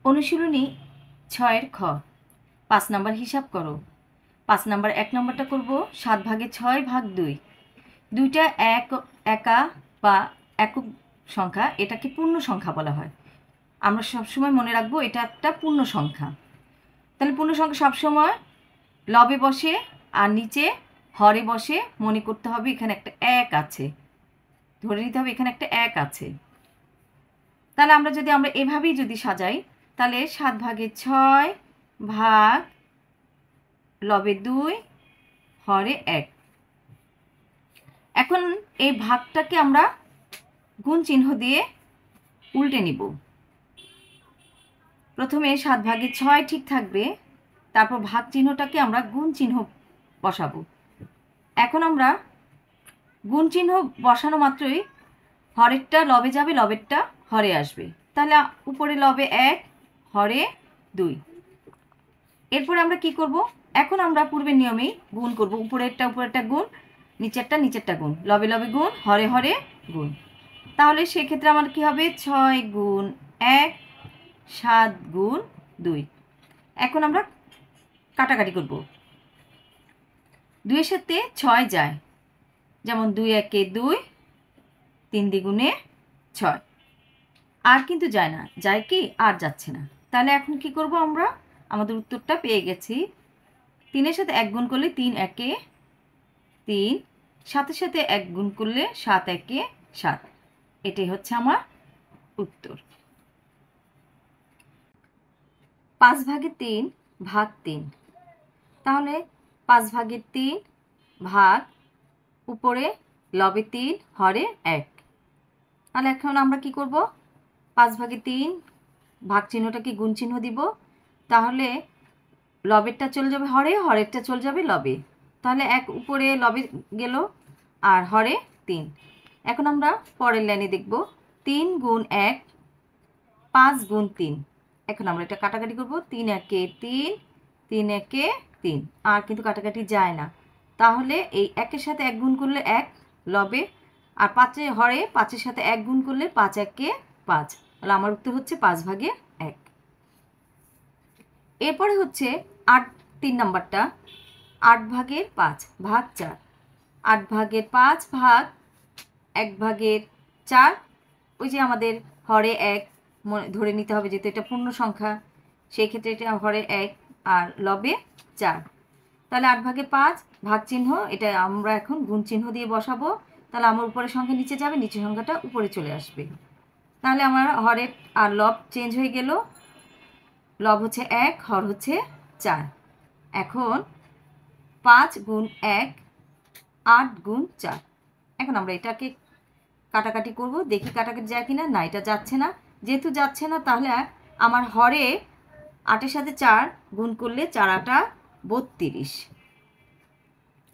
অনুশীলনী 6 খ 5 নাম্বার হিসাব করো। 5 নাম্বার 1 নাম্বারটা করব 7 ভাগে 6 ভাগ 2। দুইটা একা বা একক সংখ্যা, এটাকে পূর্ণ সংখ্যা বলা হয়। আমরা সবসময় মনে রাখবো এটা একটা পূর্ণ সংখ্যা। তাহলে পূর্ণ সংখ্যা সবসময় লবে বসে আর নিচে হরে বসে। মনে করতে হবে এখানে একটা 1 আছে, ধরে নিতে হবে এখানে একটা 1 আছে। তাহলে আমরা এভাবেই যদি সাজাই, তাহলে 7 ভাগে 6 ভাগ লবে 2 হরে 1। এখন এই ভাগটাকে আমরা গুণ চিহ্ন দিয়ে উল্টে নিব। প্রথমে 7 ভাগে 6 ঠিক থাকবে, তারপর ভাগ চিহ্নটাকে আমরা গুণ চিহ্ন বসাবো। এখন আমরা গুণ চিহ্ন বসানো মাত্রই হরেরটা লবে যাবে, লবেরটা হরে আসবে। তাহলে উপরে লবে 1 হরে 2। এরপরে আমরা কি করব, এখন আমরা পূর্বের নিয়মেই গুণ করব। উপরেরটা গুণ, নিচেরটা গুণ, লবে লবে গুণ, হরে হরে গুণ। তাহলে সেক্ষেত্রে আমার কি হবে, 6 গুণ 1 7 গুণ 2। এখন আমরা কাটাকাটি করব। 2 এর সাথে 6 যায়, যেমন 2 একে 2, 3 দ্বিগুণে 6। আর কিন্তু যায় না, যায় কি, আর যাচ্ছে না। তাহলে এখন কি করব, আমরা আমাদের উত্তরটা পেয়ে গেছি। 3 এর সাথে 1 গুণ করলে 3 একে 3, 7 এর সাথে 1 গুণ করলে 7 একে 7। এটাই হচ্ছে আমার উত্তর। 5 ভাগে 3 ভাগ 3। তাহলে 5 ভাগে 3 ভাগ উপরে লবে 3 হরে 1। তাহলে এখন আমরা কি করব, 5 ভাগে 3 ভাগ চিহ্নটাকে গুণ চিহ্ন দিব। তাহলে লবেরটা চলে যাবে হরে, হরেরটা চলে যাবে লবে। তাহলে 1 উপরে লবে গেল আর হরে 3। এখন আমরা পরের লাইনে দেখব, 3 গুণ 1 5 গুণ 3। এখন আমরা এটা কাটাকাটি করব। 3 একে 3, 3 একে 3, আর কিন্তু কাটাকাটি যায় না। তাহলে এই 1 এর সাথে 1 গুণ করলে 1 লবে, আর 5 হরে 5 এর সাথে 1 গুণ করলে 5 একে 5। তাহলে আমার উত্তর হচ্ছে 5 ভাগে 1। এরপরে হচ্ছে 3 নাম্বারটা, 8 ভাগের 5 ভাগ 4। 8 ভাগের 5 ভাগ 1 ভাগের 4। ওই যে আমাদের হরে 1 ধরে নিতে হবে, যেহেতু এটা পূর্ণ সংখ্যা, সেই ক্ষেত্রে এটা হরে 1 আর লবে 4। তাহলে 8 ভাগে 5 ভাগ চিহ্ন, এটা আমরা এখন গুণ চিহ্ন দিয়ে বসাবো। তাহলে আমার উপরের সংখ্যা নিচে যাবে, নিচের সংখ্যাটা উপরে চলে আসবে। তাহলে আমার হরের আর লব চেঞ্জ হয়ে গেল। লব হচ্ছে 1, হর হচ্ছে 4। এখন 5 গুণ 1 8 গুণ 4। এখন আমরা এটাকে কাটাকাটি করব, দেখি কাটাকাটি যায় কিনা। না, এটা যাচ্ছে না। যেহেতু যাচ্ছে না, তাহলে আমার হরে 8 এর সাথে 4 গুণ করলে 4 8 32,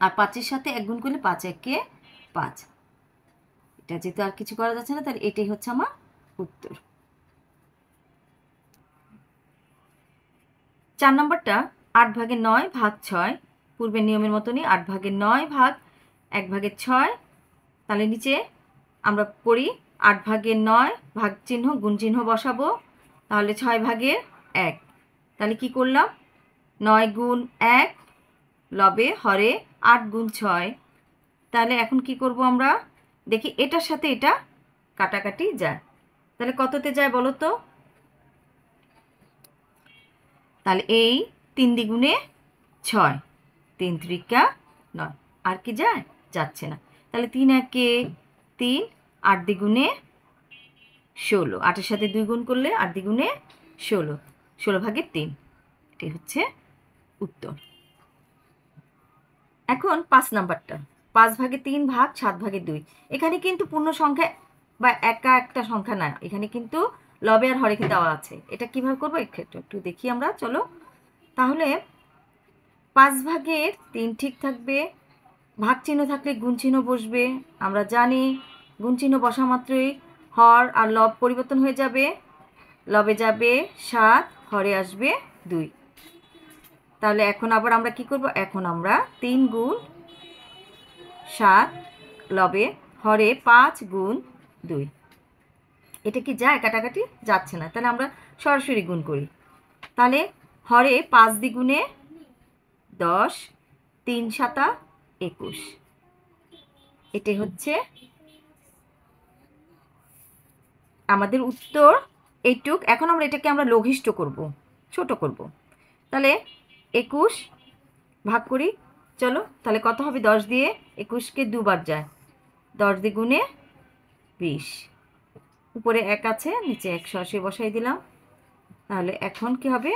আর 5 এর সাথে 1 গুণ করলে 5 একে 5। এটা যেহেতু আর কিছু করা যাচ্ছে না, তাহলে এটাই হচ্ছে আমার উত্তর। 4 নম্বরটা 8 ভাগে 9 ভাগ 6। পূর্বের নিয়মের মতনই 8 ভাগে 9 ভাগ 1 ভাগে 6। তাহলে নিচে আমরা করি 8 ভাগে 9 ভাগ চিহ্ন গুণ চিহ্ন বসাবো। তাহলে 6 ভাগে 1। তাহলে কি করলাম, 9 গুণ 1 লবে হরে 8 গুণ 6। তাহলে এখন কি করব, আমরা দেখি এটার সাথে এটা কাটাকাটি যায়। তাহলে কততে যায় বলো তো? তাহলে এই 3 দ্বিগুণে 6, 3 ত্রিকা 9। আর কি যায়, যাচ্ছে না। তাহলে 3 একে 3, 8 দ্বিগুণে 16। 8 এর সাথে 2 গুণ করলে 8 দ্বিগুণে 16, 16 ভাগে 3। এটাই হচ্ছে উত্তর। এখন 5 নাম্বারটা, 5 ভাগে 3 ভাগ 7 ভাগে 2। এখানে কিন্তু পূর্ণ সংখ্যা বা একা একটা সংখ্যা না, এখানে কিন্তু লবে আর হরে দেওয়া আছে। এটা কিভাবে করবো একটু দেখি আমরা, চলো। তাহলে 5 ভাগের 3 ঠিক থাকবে, ভাগ চিহ্ন থাকলে গুণ চিহ্ন বসবে। আমরা জানি গুণ চিহ্ন বসা মাত্রই হর আর লব পরিবর্তন হয়ে যাবে। লবে যাবে 7, হরে আসবে 2। তাহলে এখন আবার আমরা কি করব, এখন আমরা 3 গুণ 7 লবে হরে 5 গুণ 2। এটা কি যায়? কাটাকাটি যাচ্ছে না, তাহলে আমরা সরাসরি গুণ করি। তাহলে হরে 5 দ্বিগুণে 10, 3 সাতা 21। এটাই হচ্ছে আমাদের উত্তর। এইটুক। এখন আমরা এটাকে আমরা লঘিষ্ঠ করব, ছোট করব। তাহলে 21 ভাগ করি। চলো, তাহলে কত হবে? 10 দিয়ে 21কে দুবার যায়, 10 দ্বিগুণে 20। উপরে 1 আছে, নিচে 1 সরাসরি বসাই দিলাম। তাহলে এখন কি হবে?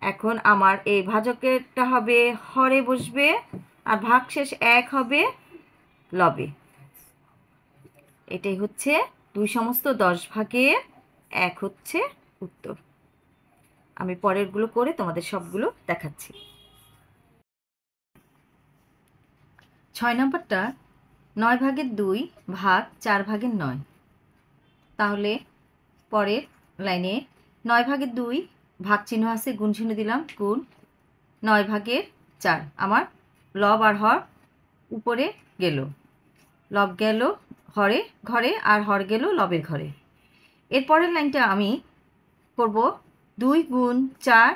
এখন আমার এই ভাজকেরটা হবে হরে বসবে, আর ভাগশেষ 1 হবে লবে। এটাই হচ্ছে 2/10 ভাগের 1 হচ্ছে উত্তর। আমি পরেরগুলো করে তোমাদের সবগুলো দেখাচ্ছি। 6 নম্বরটা 9 ভাগের 2 ভাগ 4 ভাগের 9। তাহলে পরের লাইনে 9 ভাগের 2 ভাগ চিহ্ন আছে, গুণ চিহ্ন দিলাম, গুণ 9 ভাগের 4। আমার লব আর হর উপরে গেল, লব গেল হরে ঘরে, আর হর গেল লবের ঘরে। এর পরের লাইনটা আমি করব 2 গুণ 4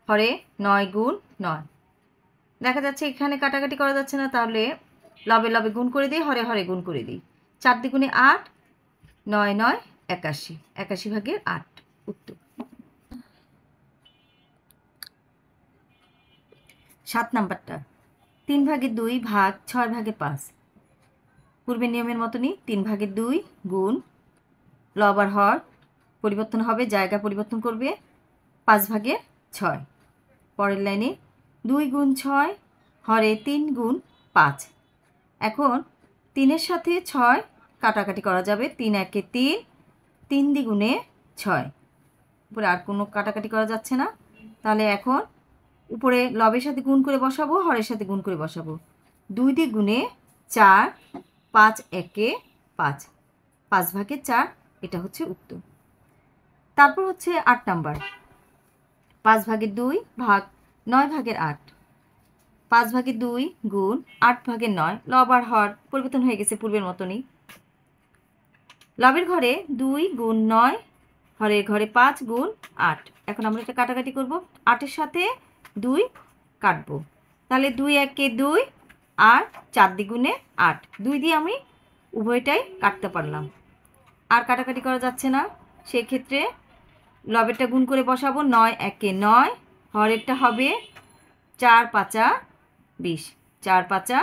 হরে 9 গুণ 9। দেখা যাচ্ছে এখানে কাটাকাটি করা যাচ্ছে না, তাহলে লবে লবে গুণ করে দিই, হরে হরে গুণ করে দিই। 4 দ্বিগুণে 8, 9 9 81, 81 ভাগের 8 উত্তর। 7 নাম্বারটা 3 ভাগের 2 ভাগ 6 ভাগের 5। পূর্বের নিয়মের মতনই 3 ভাগের 2 গুণ লব আর হর পরিবর্তন হবে, জায়গা পরিবর্তন করবে, 5 ভাগের 6। পরের লাইনে 2 গুণ 6 হরে 3 গুণ 5। এখন 3-এর সাথে 6 কাটাকাটি করা যাবে, 3 একে 3, 3 দ্বিগুণে 6। উপরে আর কোনো কাটাকাটি করা যাচ্ছে না। তাহলে এখন উপরে লবের সাথে গুণ করে বসাবো, হরের সাথে গুণ করে বসাবো। 2 দ্বিগুণে 4, 5 একে 5, 5 ভাগের 4, এটা হচ্ছে উত্তর। তারপর হচ্ছে 8 নাম্বার 5 ভাগের 2 ভাগ 9 ভাগের 8। 5 ভাগের 2 গুণ 8 ভাগের 9। লব আর হর পরিবর্তন হয়ে গেছে পূর্বের মতনই। লবের ঘরে 2 গুণ 9, হরের ঘরে 5 গুণ 8। এখন আমরা এটা কাটাকাটি করব, 8-এর সাথে 2 কাটবো। তাহলে 2 একে 2, আর 4 দ্বিগুণে 8। 2 দিয়ে আমি উভয়টাই কাটতে পারলাম, আর কাটাকাটি করা যাচ্ছে না। সেক্ষেত্রে লবেরটা গুণ করে বসাবো, 9 একে 9, হরেরটা হবে 4 5 20, 4 5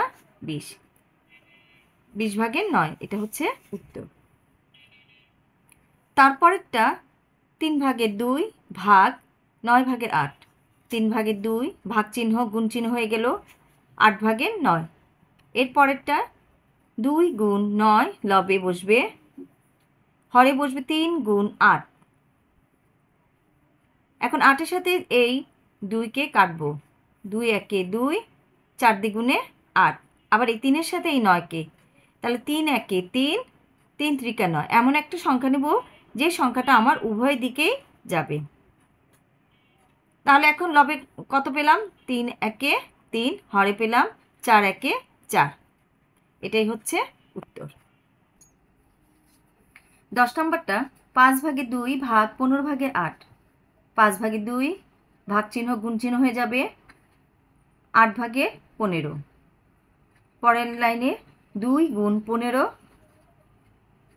20, 20 ভাগের 9, এটা হচ্ছে উত্তর। তারপরেরটা 3 ভাগের 2 ভাগ 9 ভাগের 8। 3 ভাগের 2 ভাগ চিহ্ন গুণ চিহ্ন হয়ে গেল, 8 ভাগের 9। এর পরেরটা 2 গুণ 9 লবে বসবে, হরে বসবে 3 গুণ 8। এখন 8-এর সাথে এই 2কে কাটবো, 2 একে 2, 4 দ্বিগুণে 8। আবার এই 3-এর সাথে এই 9কে, তাহলে 3 একে 3, 3 ত্রিকা 9। এমন একটা সংখ্যা নেব যে সংখ্যাটা আমার উভয় দিকেই যাবে। তাহলে এখন লবে কত পেলাম? 3 একে 3, হরে পেলাম 4 একে 4, এটাই হচ্ছে উত্তর। 10 নম্বরটা 5 ভাগের 2 ভাগ 15 ভাগের 8। 5 ভাগের 2 ভাগ চিহ্ন গুণ চিহ্ন হয়ে যাবে, 8 ভাগের 15। পরের লাইনে 2 গুণ 15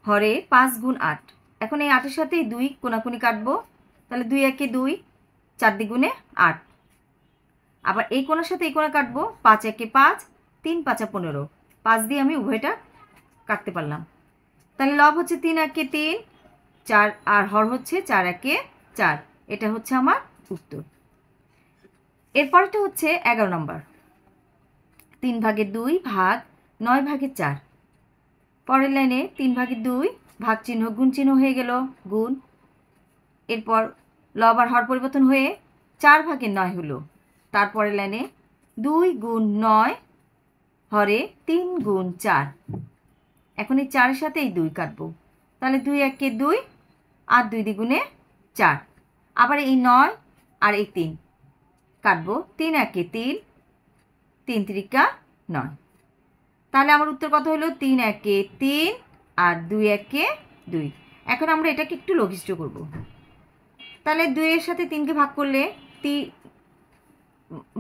হরে 5 গুণ 8। এখন এই 8-এর সাথে 2 কোনাকুনি কাটবো, তাহলে 2 একে 2, 4 দ্বিগুণে 8। আবার এই কোণার সাথে এই কোণা কাটবো, 5 একে 5, 3 5 15, 5 দিয়ে আমি উভয়টা কাটতে পারলাম। তাহলে লব হচ্ছে 3 একে 3, 4, আর হর হচ্ছে 4 একে 4, এটা হচ্ছে আমার উত্তর। এরপরটা হচ্ছে 11 নম্বর 3 ভাগের 2 ভাগ 9 ভাগের 4। পরের লাইনে 3 ভাগের 2 ভাগ চিহ্ন গুণ চিহ্ন হয়ে গেল, গুণ। এরপর লব আর হর পরিবর্তন হয়ে 4 ভাগের 9 হলো। তারপরের লাইনে 2 গুণ 9 হরে 3 গুণ 4। এখন এই 4-এর সাথে এই 2 কাটবো, তাহলে 2 একে 2, আর 2 দ্বিগুণে 4। আবার এই 9 আর এই 3 কাটবো, 3 একে 3, 3 ত্রিকা 9। তাহলে আমার উত্তর কত হলো? 3 একে 3 আর 2 একে 2। এখন আমরা এটাকে একটু লঘিষ্ঠ করব। তাহলে 2-এর সাথে 3কে ভাগ করলে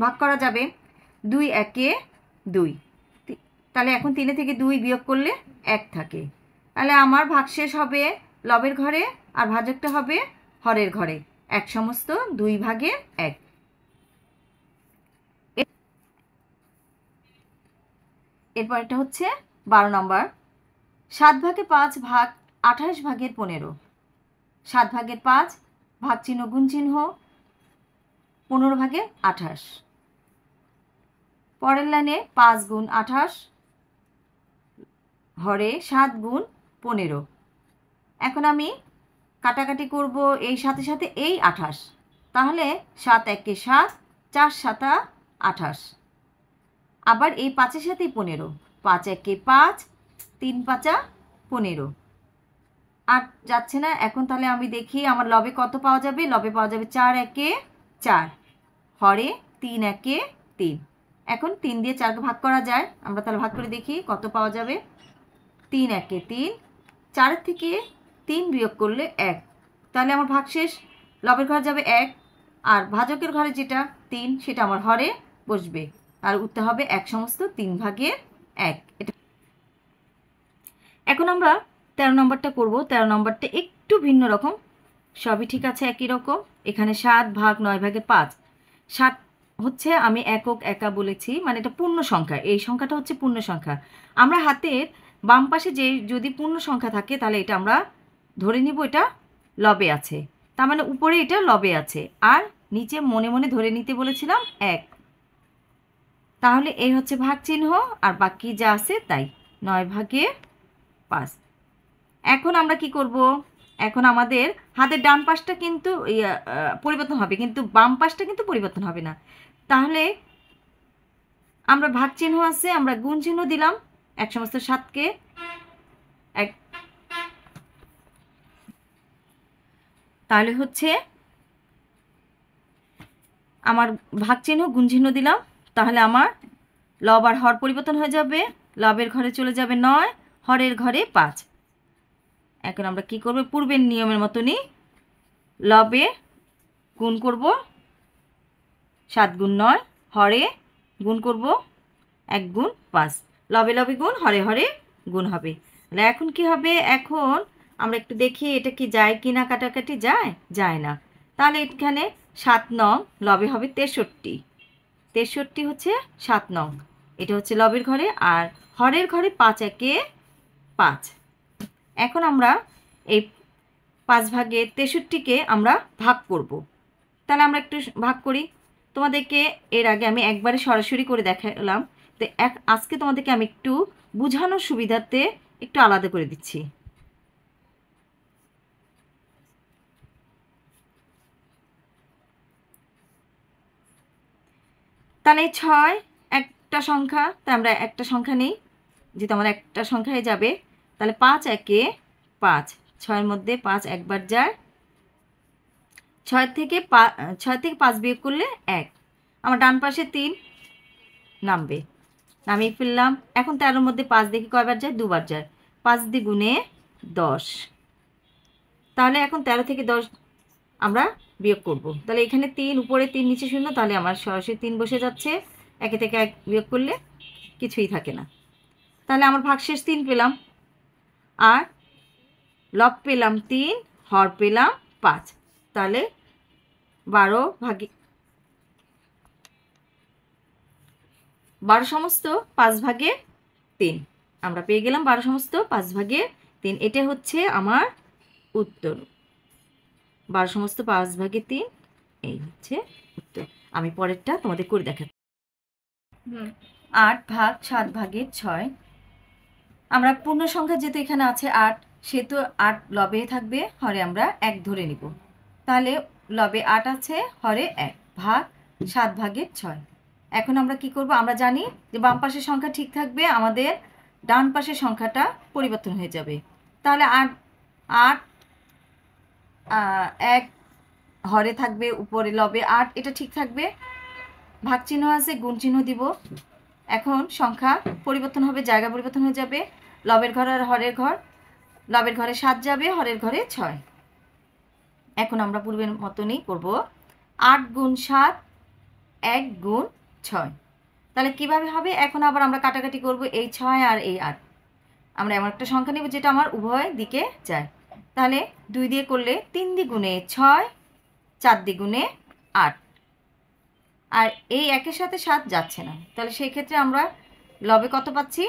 ভাগ করা যাবে 2 একে 2। তাহলে এখন 3 থেকে 2 বিয়োগ করলে 1 থাকে। তাহলে আমার ভাগশেষ হবে লবের ঘরে আর ভাজকটা হবে হরের ঘরে, 1 সমস্ত 2 ভাগে 1। এরপর এটা হচ্ছে 12 নম্বর। 7 ভাগে 5 ভাগ 28 ভাগের 15। 7 ভাগের 5 ভাগ চিহ্ন গুণ চিহ্ন 15 ভাগের 28। পরের লাইনে 5 গুণ 28 হরে 7 গুণ 15। এখন আমি কাটাকাটি করব এই সাথে সাথে এই 28। তাহলে 7 একে 7, 4 7 28। আবার এই 5-এর সাথেই 15, 5 একে 5, 3 5 15। আর যাচ্ছে না। এখন তাহলে আমি দেখি আমার লবে কত পাওয়া যাবে। লবে পাওয়া যাবে 4 একে 4 হরে 3 একে 3। এখন 3 দিয়ে 4কে ভাগ করা যায়, আমরা তাহলে ভাগ করে দেখি কত পাওয়া যাবে। 3 একে 3, 4 থেকে 3 বিয়োগ করলে 1। তাহলে আমার ভাগশেষ লবের ঘরে যাবে 1 আর ভাজকের ঘরে যেটা 3 সেটা আমার হরে বসবে, আর উত্তর হবে 1 সমস্ত 3 ভাগের 1। এটা এখন আমরা 13 নম্বরটা করব। 13 নম্বরটা একটু ভিন্ন রকম, সবই ঠিক আছে একই রকম। এখানে 7 ভাগ 9 ভাগের 5। 7 হচ্ছে আমি একক একা বলেছি, মানে এটা পূর্ণ সংখ্যা। এই সংখ্যাটা হচ্ছে পূর্ণ সংখ্যা। আমরা হাতের বাম পাশে যে যদি পূর্ণ সংখ্যা থাকে তাহলে এটা আমরা ধরে নিব এটা লবে আছে, তার মানে উপরে এটা লবে আছে, আর নিচে মনে মনে ধরে নিতে বলেছিলাম 1। তাহলে এই হচ্ছে ভাগ চিহ্ন, আর বাকি যা আছে তাই 9 ভাগে 5। এখন আমরা কি করব, এখন আমাদের হাতের ডান পাশটা কিন্তু পরিবর্তন হবে, কিন্তু বাম পাশটা কিন্তু পরিবর্তন হবে না। তাহলে আমরা ভাগ চিহ্ন আছে, আমরা গুণ চিহ্ন দিলাম 1 সমস্ত 7কে 1। তাহলে হচ্ছে আমার ভাগ চিহ্ন গুণ চিহ্ন দিলাম, তাহলে আমার লব আর হর পরিবর্তন হয়ে যাবে। লবের ঘরে চলে যাবে 9, হরের ঘরে 5। এখন আমরা কি করব, পূর্বের নিয়মের মতনই লবে গুণ করব 7 গুণ 9, হরে গুণ করব 1 গুণ 5। লবে লবে গুণ, হরে হরে গুণ হবে। তাহলে এখন কি হবে, এখন আমরা একটু দেখি এটা কি যায় কি না, কাটাকাটি যায়, যায় না। তাহলে এখানে 7 নং লবে হবে 63। 63 হচ্ছে 7 নং, এটা হচ্ছে লবের ঘরে, আর হরের ঘরে 5 একে 5। এখন আমরা এই 5 ভাগে 63কে আমরা ভাগ করব। তাহলে আমরা একটু ভাগ করি। তোমাদেরকে এর আগে আমি একবারে সরাসরি করে দেখালাম, তো আজকে তোমাদেরকে আমি একটু বোঝানোর সুবিধার্থে একটু আলাদা করে দিচ্ছি। তাহলে 6 একটা সংখ্যা, তাই আমরা একটা সংখ্যা নেই, যেহেতু আমার একটা সংখ্যায় যাবে। তাহলে 5 একে 5, 6-এর মধ্যে 5 একবার যায়, 6 থেকে 5 বিয়োগ করলে 1। আমার ডান পাশে 3 নামবে, নামিয়ে ফেললাম। এখন 13-এর মধ্যে 5 দেখি কয়বার যায়, 2বার যায়। 5 দ্বিগুণে 10। তাহলে এখন 13 থেকে 10 আমরা বিয়োগ করব। তাহলে এখানে 3 উপরে 3 নিচে 0, তাহলে আমার সরাসরি 3 বসে যাচ্ছে। 1 থেকে 1 বিয়োগ করলে কিছুই থাকে না। তাহলে আমার ভাগশেষ 3 পেলাম, আর লব পেলাম 3, হর পেলাম 5। তাহলে 12 সমস্ত 5 ভাগে 3 আমরা পেয়ে গেলাম। 12 সমস্ত 5 ভাগে 3, এটা হচ্ছে আমার উত্তর। 12 সমস্ত 5 ভাগে 3, এই হচ্ছে উত্তর। আমি পরেরটা তোমাদের করে দেখাচ্ছি। 8 ভাগ 7 ভাগের 6। আমরা পূর্ণ সংখ্যা যেহেতু এখানে আছে 8, সেহেতু 8 লবে থাকবে, হরে আমরা 1 ধরে নিব। তাহলে লবে 8 আছে, হরে 1, ভাগ 7 ভাগের 6। এখন আমরা কি করব, আমরা জানি যে বাম পাশের সংখ্যা ঠিক থাকবে, আমাদের ডান পাশের সংখ্যাটা পরিবর্তন হয়ে যাবে। তাহলে 8 1 হরে থাকবে, উপরে লবে 8, এটা ঠিক থাকবে। ভাগ চিহ্ন আছে, গুণ চিহ্ন দিব। এখন সংখ্যা পরিবর্তন হবে, জায়গা পরিবর্তন হয়ে যাবে। লবের ঘর আর হরের ঘর লবের ঘরে 7 যাবে, হরের ঘরে 6। এখন আমরা পূর্বের মতনই করব। 8 গুণ 7 1 গুণ 6। তাহলে কিভাবে হবে? এখন আবার আমরা কাটাকাটি করব এই 6 আর এই 8। আমরা এমন একটা সংখ্যা নেব যেটা আমার উভয় দিকে যায়। তাহলে 2 দিয়ে করলে 3 দ্বিগুণে 6, 4 দ্বিগুণে 8। আর এই 1-এর সাথে 7 যাচ্ছে না, তাহলে সেই ক্ষেত্রে আমরা লবে কত পাচ্ছি?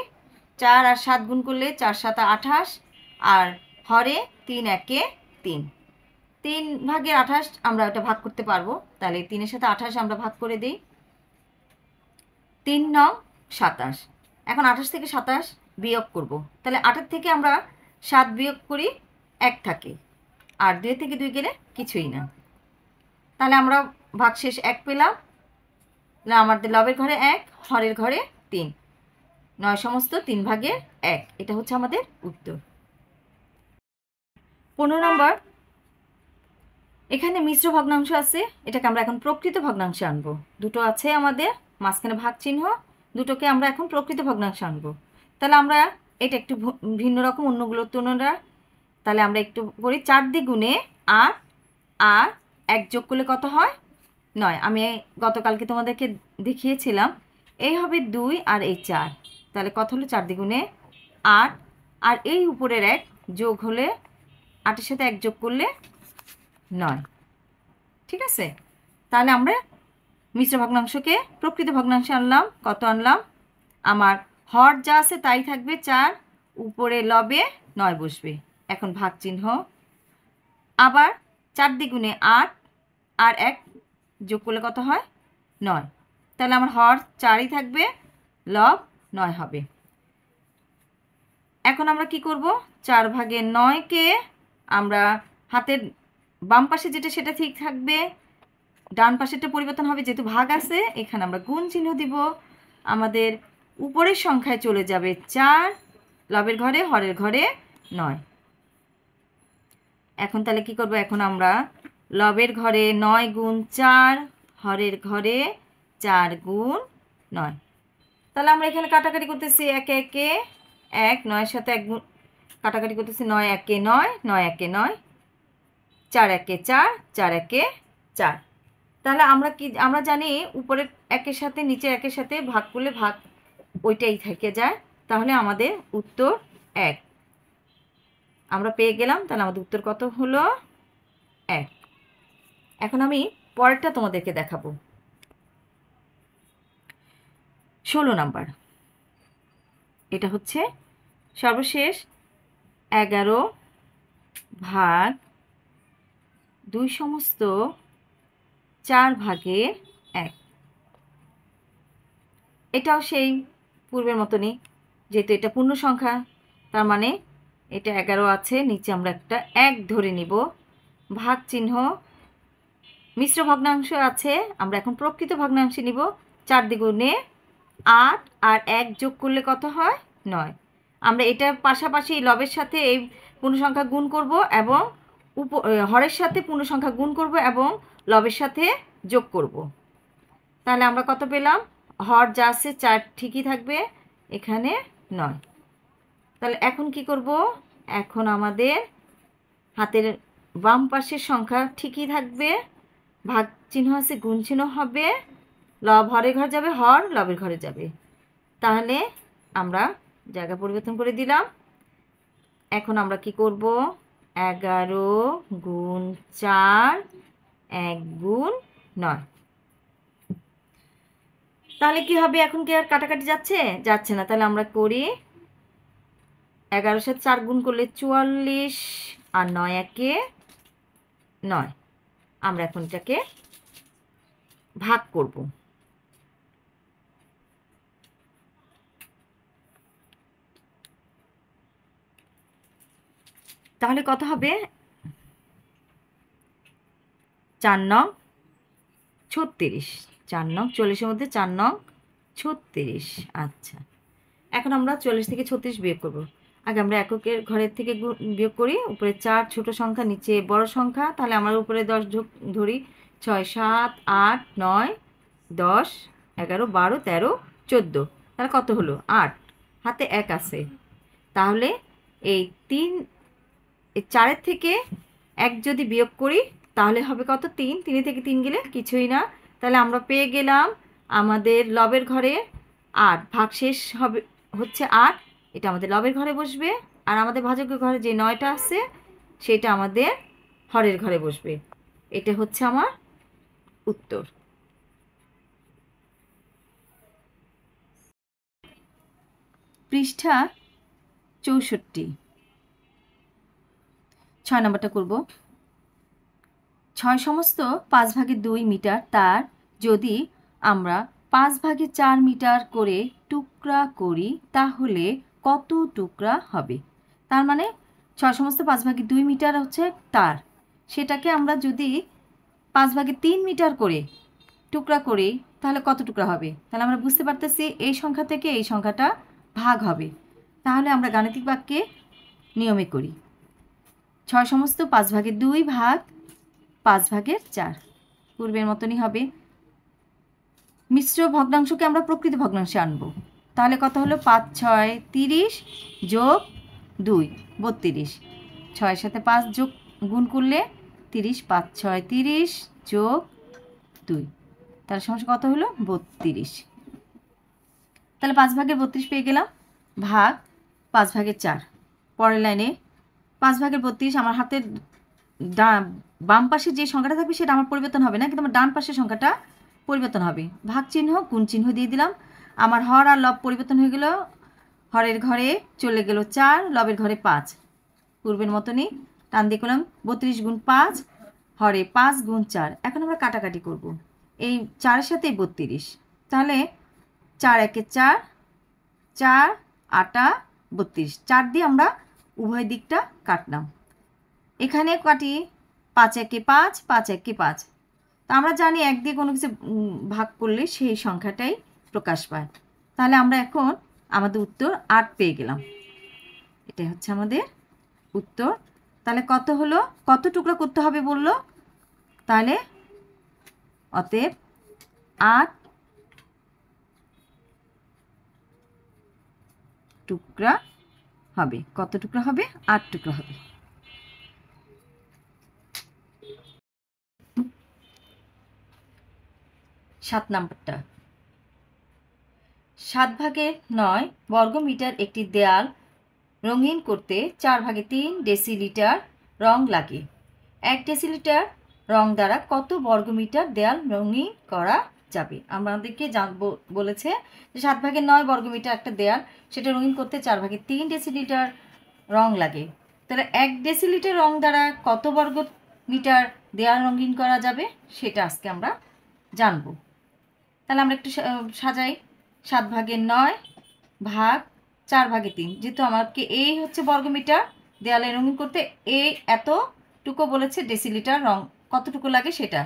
4 আর 7 গুণ করলে 4 7 28, আর হরে 3 1 3। 3 ভাগের 28 আমরা ওটা ভাগ করতে পারবো, তাহলে 3-এর সাথে 28 আমরা ভাগ করে দিই। 3 9 27। এখন 28 থেকে 27 বিয়োগ করব, তাহলে 8 থেকে আমরা 7 বিয়োগ করি 1 থাকে, আর 2 থেকে 2 গেলে কিছুই না। তাহলে আমরা ভাগশেষ 1 পেলাম। না, আমাদের লবের ঘরে 1, হরের ঘরে 3, 9 সমস্ত 3 ভাগের 1। এটা হচ্ছে আমাদের উত্তর। 15 নম্বর, এখানে মিশ্র ভগ্নাংশ আছে, এটাকে আমরা এখন প্রকৃত ভগ্নাংশে আনবো। দুটো আছে আমাদের, মাঝখানে ভাগ চিহ্ন, দুটোকে আমরা এখন প্রকৃত ভগ্নাংশে আনবো। তাহলে আমরা এটা একটু ভিন্ন রকম অন্যগুলোর তুলনায়। তাহলে আমরা একটু করি। 4 দ্বিগুণে 8 আর 1 যোগ করলে কত হয়? 9। আমি গতকালকে তোমাদেরকে দেখিয়েছিলাম। এই হবে 2 আর এই 4, তাহলে কত হলো? 4 দ্বিগুণে 8, আর এই উপরের 1 যোগ হলে 8-এর সাথে 1 যোগ করলে 9। ঠিক আছে, তাহলে আমরা মিশ্র ভগ্নাংশকে প্রকৃত ভগ্নাংশে আনলাম। কত আনলাম? আমার হর যা আছে তাই থাকবে 4, উপরে লবে 9 বসবে। এখন ভাগ চিহ্ন। আবার 4 দ্বিগুণে 8 আর 1 যোগ করলে কত হয়? 9। তাহলে আমার হর 4ই থাকবে, লব 9 হবে। এখন আমরা কি করব? 4 ভাগে 9কে আমরা হাতের বাম পাশে যেটা সেটা ঠিক থাকবে, ডান পাশেরটা পরিবর্তন হবে, যেহেতু ভাগ আছে এখানে আমরা গুণ চিহ্ন দিব। আমাদের উপরের সংখ্যায় চলে যাবে 4, লবের ঘরে হরের ঘরে 9। এখন তাহলে কি করব? এখন আমরা লবের ঘরে 9 গুণ 4, হরের ঘরে 4 গুণ 9। তাহলে আমরা এখানে কাটাকাটি করতেছি 1 1 1, 9-এর সাথে 1 গুণ কাটাকাটি করতেছি, 9 1 9, 9 1 9, 4 1 4, 4 1 4। তাহলে আমরা জানি উপরের 1-এর সাথে নিচের 1-এর সাথে ভাগ করলে ভাগ ওইটাই থেকে যায়, তাহলে আমাদের উত্তর 1 আমরা পেয়ে গেলাম। তাহলে আমাদের উত্তর কত হলো? 1। এখন আমি পরেরটা তোমাদেরকে দেখাবো। 16 নাম্বার, এটা হচ্ছে সর্বশেষ 11 ভাগ 2 সমস্ত 4 ভাগের 1। এটাও সেই পূর্বের মতনই, যেহেতু এটা পূর্ণ সংখ্যা, তার মানে এটা 11 আছে, নিচে আমরা একটা 1 ধরে নিব। ভাগ চিহ্ন। মিশ্র ভগ্নাংশ আছে, আমরা এখন প্রকৃত ভগ্নাংশে নিব। 4 দ্বিগুণে 8 আর 1 যোগ করলে কত হয়? 9। আমরা এটার পাশাপাশি লবের সাথে এই পূর্ণ সংখ্যা গুণ করব এবং হরের সাথে পূর্ণ সংখ্যা গুণ করব এবং লবের সাথে যোগ করব। তাহলে আমরা কত পেলাম? হর যা আছে 4 ঠিকই থাকবে, এখানে 9। তাহলে এখন কি করব? এখন আমাদের হাতের বাম পাশের সংখ্যা ঠিকই থাকবে, ভাগ চিহ্ন আছে, গুণ চিহ্ন হবে, লব হরের ঘরে যাবে, হর লবের ঘরে যাবে। তাহলে আমরা জায়গা পরিবর্তন করে দিলাম। এখন আমরা কি করব? 11 গুণ 4 1 গুণ 9। তাহলে কি হবে? এখন কি আর কাটাকাটি যাচ্ছে? যাচ্ছে না। তাহলে আমরা করি 11-এর সাথে 4 গুণ করলে 44, আর 9 1 9। আমরা এখন এটাকে ভাগ করব। তাহলে কত হবে? 4 9 36। 4 9 40-এর মধ্যে 4 9 36। আচ্ছা, এখন আমরা 40 থেকে 36 বিয়োগ করব। আগে আমরা এককের ঘরের থেকে বিয়োগ করি। উপরে 4 ছোট সংখ্যা, নিচে বড় সংখ্যা। তাহলে আমরা উপরে 10 ধরি, 6 7 8 9 10 11 12 13 14। তাহলে কত হলো? 8। হাতে 1 আছে, তাহলে এই 3 এই 4 থেকে 1 যদি বিয়োগ করি তাহলে হবে কত? 3। 3 থেকে 3 গেলে কিছুই না। তাহলে আমরা পেয়ে গেলাম আমাদের লবের ঘরে 8, ভাগশেষ হবে হচ্ছে 8, এটা আমাদের লবের ঘরে বসবে। আর আমাদের ভাজকের ঘরে যে 9টা আছে সেটা আমাদের হরের ঘরে বসবে। এটা হচ্ছে আমার উত্তর। পৃষ্ঠা 64, 6 নম্বরটা করব। 6 সমস্ত 5/2 মিটার তার যদি আমরা 5/4 মিটার করে টুকরা করি তাহলে কত টুকরা হবে? তার মানে 6 সমস্ত 5/2 মিটার হচ্ছে তার, সেটাকে আমরা যদি 5/3 মিটার করে টুকরা করি তাহলে কত টুকরা হবে? তাহলে আমরা বুঝতে পারতেছি এই সংখ্যা থেকে এই সংখ্যাটা ভাগ হবে। তাহলে আমরা গাণিতিক বাক্যে নিয়মে করি। 6 সমস্ত 5/2 ভাগ 5/4 পূর্বের মতনই হবে। মিশ্র ভগ্নাংশকে আমরা প্রকৃত ভগ্নাংশে আনব। তাহলে কত হলো? 5 6 30 যোগ 2 32। 6 সাথে 5 যোগ গুণ করলে 30, 5 6 30 যোগ 2, তাহলে সমস্যা কত হলো? 32। তাহলে 5/32 পেয়ে গেলাম, ভাগ 5/4। পরের লাইনে 5/32 আমার হাতের বাম পাশে যে সংখ্যাটা থাকবে সেটা আমার পরিবর্তন হবে না, কিন্তু আমার ডান পাশের সংখ্যাটা পরিবর্তন হবে। ভাগ চিহ্ন গুণ চিহ্ন দিয়ে দিলাম। আমার হর আর লব পরিবর্তন হয়ে গেল। হরের ঘরে চলে গেল 4, লবের ঘরে 5। পূর্বের মতনই টান দিয়ে করলাম 32 গুণ 5, হরে 5 গুণ 4। এখন আমরা কাটাকাটি করব এই 4-এর সাথে 32। তাহলে 4 1 4, 4 8 32, 4 দিয়ে আমরা উভয় দিকটা কাটলাম। এখানে কাটি 5 1 5, 5 1 5। তা আমরা জানি 1 দিয়ে কোনো কিছু ভাগ করলে সেই সংখ্যাটাই প্রকাশ পায়। তাহলে আমরা এখন আমাদের উত্তর 8 পেয়ে গেলাম। এটাই হচ্ছে আমাদের উত্তর। তাহলে কত হলো? কত টুকরা করতে হবে বললো? তাহলে অতএব 8 টুকরা হবে। কত টুকরা হবে? 8 টুকরা হবে। 7 নম্বরটা। 7/9 বর্গমিটার একটি দেয়াল রঙিন করতে 4/3 ডেসিলিটার রং লাগে। 1 ডেসিলিটার রং দ্বারা কত বর্গমিটার দেয়াল রঙিন করা যাবে? আমাদেরকে বলেছে যে 7/9 বর্গমিটার একটা দেয়াল, সেটা রঙিন করতে 4/3 ডেসিলিটার রং লাগে। তাহলে 1 ডেসিলিটার রং দ্বারা কত বর্গমিটার দেয়াল রঙিন করা যাবে সেটা আজকে আমরা জানবো। তাহলে আমরা একটু সাজাই। 7/9 ভাগ 4/3, যেহেতু আমাকে এই হচ্ছে বর্গমিটার দেয়ালে রঙিন করতে, এই এতটুকু বলেছে ডেসিলিটার রং কতটুকু লাগে সেটা।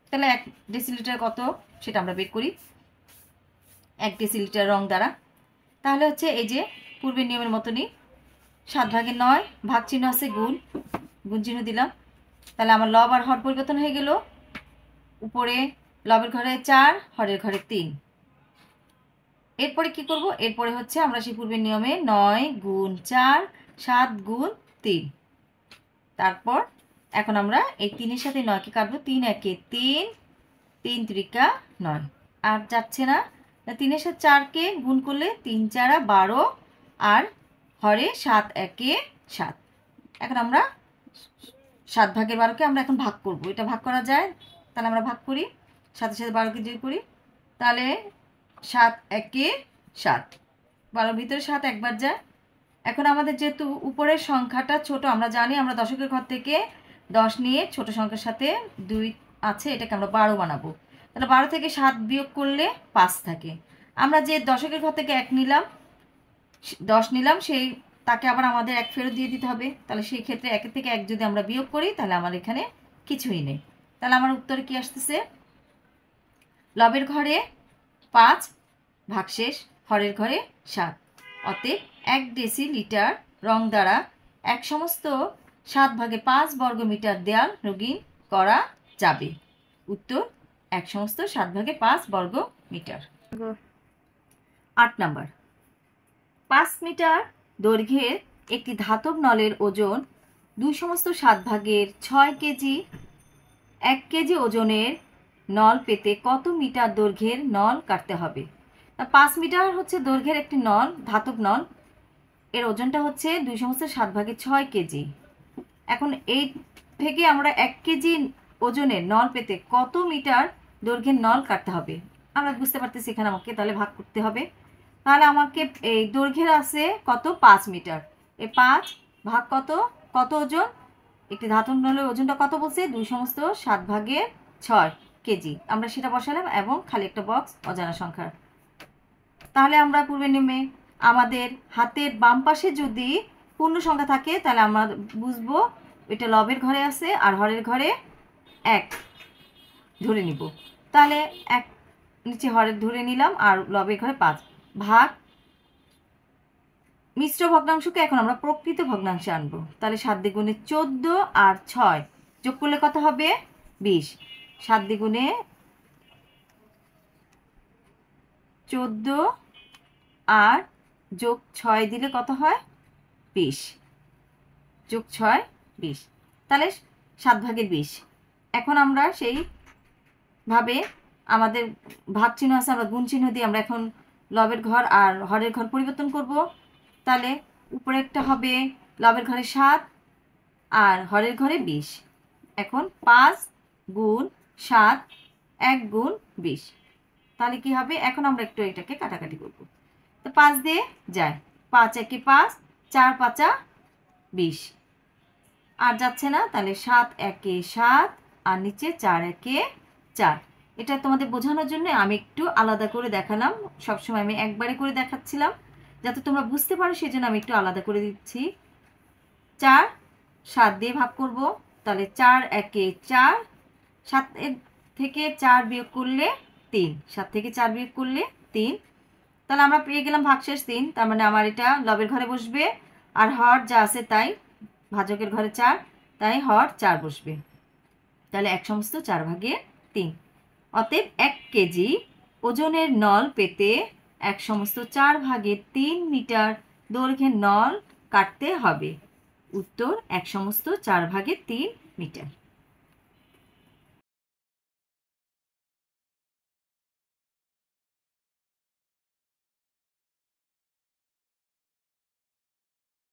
তাহলে 1 ডেসিলিটার কত সেটা আমরা বের করি 1 ডেসিলিটার রং দ্বারা। তাহলে হচ্ছে এই যে পূর্বের নিয়মের মতনই 7/9 ভাগ চিহ্ন আছে গুণ, গুণ চিহ্ন দিলাম। তাহলে আমার লব আর হর পরিবর্তন হয়ে গেল। উপরে লবের ঘরে 4, হরের ঘরে 3। এরপরে কি করব? এরপরে হচ্ছে আমরা সেই পূর্বের নিয়মে 9 গুণ 4 7 গুণ 3। তারপর এখন আমরা এই 3-এর সাথে 9কে কাটবো। 3 1 3, 3 3 9, আর যাচ্ছে না। 3-এর সাথে 4কে গুণ করলে 3 4 12, আর হরে 7 1 7। এখন আমরা 7/12কে আমরা এখন ভাগ করব। এটা ভাগ করা যায়, তাহলে আমরা ভাগ করি। 7-এর সাথে 12কে যোগ করি, তাহলে 7 1 7, 12 ভিতরে 7 একবার যায়। এখন আমাদের যেহেতু উপরের সংখ্যাটা ছোট, আমরা জানি আমরা দশকের ঘর থেকে 10 নিয়ে ছোট সংখ্যার সাথে 2 আছে, এটাকে আমরা 12 বানাবো। তাহলে 12 থেকে 7 বিয়োগ করলে 5 থাকে। আমরা যে দশকের ঘর থেকে 1 নিলাম, 10 নিলাম, সেই তাকে আবার আমাদের 1 ফেরত দিয়ে দিতে হবে। তাহলে সেই ক্ষেত্রে 1 থেকে 1 যদি আমরা বিয়োগ করি তাহলে আমার এখানে কিছুই নেই। তাহলে আমার উত্তরে কি আসতেছে? লবের ঘরে 5 ভাগশেষ হরের ঘরে 7। অতএব 1 ডেসিলিটার রং দ্বারা 1 সমস্ত 7/5 বর্গমিটার দেয়াল রঙিন করা যাবে। উত্তর 1 সমস্ত 7/5 বর্গমিটার। 8 নম্বর। 5 মিটার দৈর্ঘ্যের একটি ধাতব নলের ওজন 2/7 কেজি 1 কেজি ওজনের নল পেতে কত মিটার দৈর্ঘ্যের নল কাটতে হবে? 5 মিটার হচ্ছে দৈর্ঘ্যের একটি নল, ধাতব নল। এর ওজনটা হচ্ছে 2/7 কেজি। এখন এই থেকে আমরা 1 কেজি ওজনের নল পেতে কত মিটার দৈর্ঘ্যের নল কাটতে হবে? আমরা বুঝতে পারতেছি এখানে আমাকে তাহলে ভাগ করতে হবে। তাহলে আমাকে এই দৈর্ঘ্যের আছে কত? 5 মিটার। এই 5 ভাগ কত? কত ওজন? একটি ধাতব নলের ওজনটা কত বলছে? 2/7 কেজি। আমরা সেটা বসালাম এবং খালি একটা বক্স অজানা সংখ্যার। তাহলে আমরা পূর্বে নিয়মে আমাদের হাতের বাম পাশে যদি পূর্ণ সংখ্যা থাকে তাহলে আমরা বুঝবো এটা লবের ঘরে আছে আর হরের ঘরে 1 ধরে নিব। তাহলে 1 নিচে হরের ধরে নিলাম আর লবের ঘরে 5 ভাগ মিশ্র ভগ্নাংশকে এখন আমরা প্রকৃত ভগ্নাংশে আনবো। তাহলে 7 দ্বিগুণে 14 আর 6 যোগ করলে কত হবে? 20। 7 দ্বিগুণে 14 আর যোগ 6 দিলে কত হয়? 20। যোগ 6 20। তাহলে 7/20। এখন আমরা সেইভাবে আমাদের ভাগ চিহ্ন আছে, আমরা গুণ চিহ্ন দিয়ে আমরা এখন লবের ঘর আর হরের ঘর পরিবর্তন করব। তাহলে উপরে একটা হবে লবের ঘরে 7 আর হরের ঘরে 20। এখন 5 গুণ 7 1 গুণ 20। তাহলে কি হবে? এখন আমরা একটু এটাকে কাটাকাটি করব। তো 5 দিয়ে যায়, 5 একে 5, 4 5 20 আর যাচ্ছে না। তাহলে 7 একে 7 আর নিচে 4 একে 4। এটা তোমাদের বোঝানোর জন্য আমি একটু আলাদা করে দেখালাম। সবসময় আমি একবারে করে দেখাচ্ছিলাম যাতে তোমরা বুঝতে পারো, সেই জন্য আমি একটু আলাদা করে দিচ্ছি। 4 7 দিয়ে ভাগ করব। তাহলে 4 একে 4, 7 থেকে 4 বিয়োগ করলে 3, 7 থেকে 4 বিয়োগ করলে 3। তাহলে আমরা পেয়ে গেলাম ভাগশেষ 3। তার মানে আমার এটা লবের ঘরে বসবে আর হর যা আছে তাই ভাজকের ঘরে 4, তাই হর 4 বসবে। তাহলে 1/4 অতএব 1 কেজি ওজনের নল পেতে 1/4 মিটার দৈর্ঘ্যের নল কাটতে হবে। উত্তর 1/4 মিটার।